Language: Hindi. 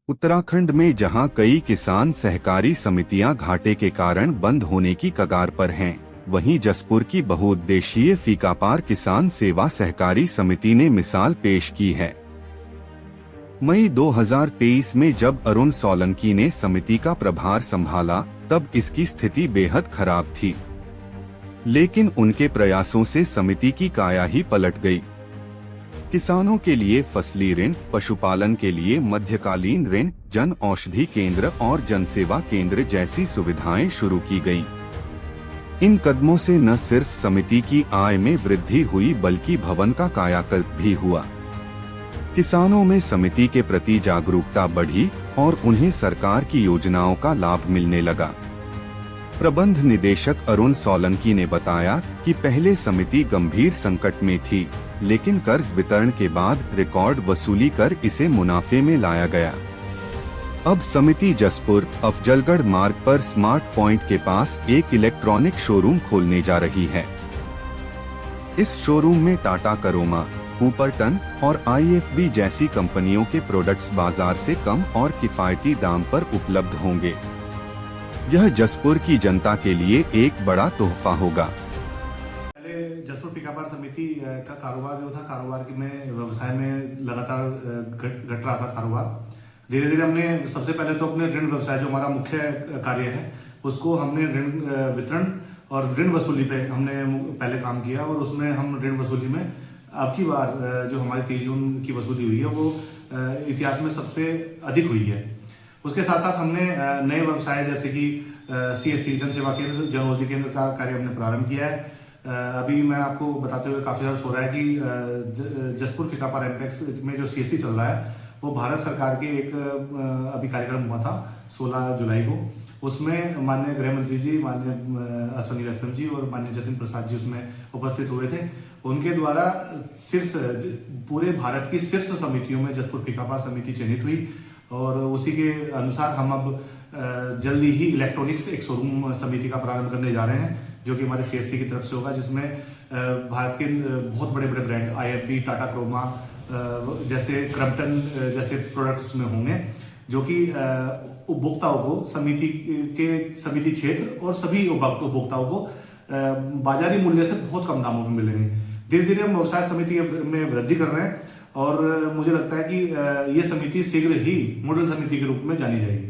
उत्तराखंड में जहां कई किसान सहकारी समितियां घाटे के कारण बंद होने की कगार पर हैं, वहीं जसपुर की बहुउद्देशीय फीकापार किसान सेवा सहकारी समिति ने मिसाल पेश की है। मई 2023 में जब अरुण सोलंकी ने समिति का प्रभार संभाला, तब इसकी स्थिति बेहद खराब थी, लेकिन उनके प्रयासों से समिति की काया ही पलट गई। किसानों के लिए फसली ऋण, पशुपालन के लिए मध्यकालीन ऋण, जन औषधि केंद्र और जनसेवा केंद्र जैसी सुविधाएं शुरू की गयी। इन कदमों से न सिर्फ समिति की आय में वृद्धि हुई, बल्कि भवन का कायाकल्प भी हुआ। किसानों में समिति के प्रति जागरूकता बढ़ी और उन्हें सरकार की योजनाओं का लाभ मिलने लगा। प्रबंध निदेशक अरुण सोलंकी ने बताया कि पहले समिति गंभीर संकट में थी, लेकिन कर्ज वितरण के बाद रिकॉर्ड वसूली कर इसे मुनाफे में लाया गया। अब समिति जसपुर अफजलगढ़ मार्ग पर स्मार्ट पॉइंट के पास एक इलेक्ट्रॉनिक शोरूम खोलने जा रही है। इस शोरूम में टाटा करोमा, कूपरटन और IFB जैसी कंपनियों के प्रोडक्ट्स बाजार से कम और किफायती दाम पर उपलब्ध होंगे। यह जसपुर की जनता के लिए एक बड़ा तोहफा होगा। जसपुर फीकापार समिति का कारोबार जो था, कारोबार की में व्यवसाय में लगातार घट रहा था कारोबार। धीरे धीरे हमने सबसे पहले तो अपने ऋण व्यवसाय जो हमारा मुख्य कार्य है, उसको हमने ऋण वितरण और ऋण वसूली पे हमने पहले काम किया, और उसमें हम ऋण वसूली में अब की बार जो हमारी 30 जून की वसूली हुई है वो इतिहास में सबसे अधिक हुई है। उसके साथ साथ हमने नए व्यवसाय जैसे कि CSC जन सेवा केंद्र, जन औषधि केंद्र का कार्य हमने प्रारंभ किया है। अभी मैं आपको बताते हुए काफी हर्ष हो रहा है कि जसपुर फीकापार एम्पेक्स में जो CSC चल रहा है, वो भारत सरकार के एक अभी कार्यक्रम हुआ था 16 जुलाई को। उसमें माननीय गृह मंत्री जी, माननीय अश्विनी वैष्णव जी और माननीय जतिन प्रसाद जी उसमें उपस्थित हुए थे। उनके द्वारा शीर्ष पूरे भारत की शीर्ष समितियों में जसपुर फीकापार समिति चयनित हुई, और उसी के अनुसार हम अब जल्दी ही इलेक्ट्रॉनिक्स एक शोरूम समिति का प्रारंभ करने जा रहे हैं, जो कि हमारे CSC की तरफ से होगा, जिसमें भारत के बहुत बड़े बड़े ब्रांड IFB, टाटा क्रोमा जैसे क्रम्पटन जैसे प्रोडक्ट्स उसमें होंगे, जो कि उपभोक्ताओं को समिति क्षेत्र और सभी उपभोक्ताओं को बाजारी मूल्य से बहुत कम दामों में मिलेंगे। धीरे धीरे हम व्यवसाय समिति में वृद्धि कर रहे हैं, और मुझे लगता है कि ये समिति शीघ्र ही मॉडल समिति के रूप में जानी जाएगी।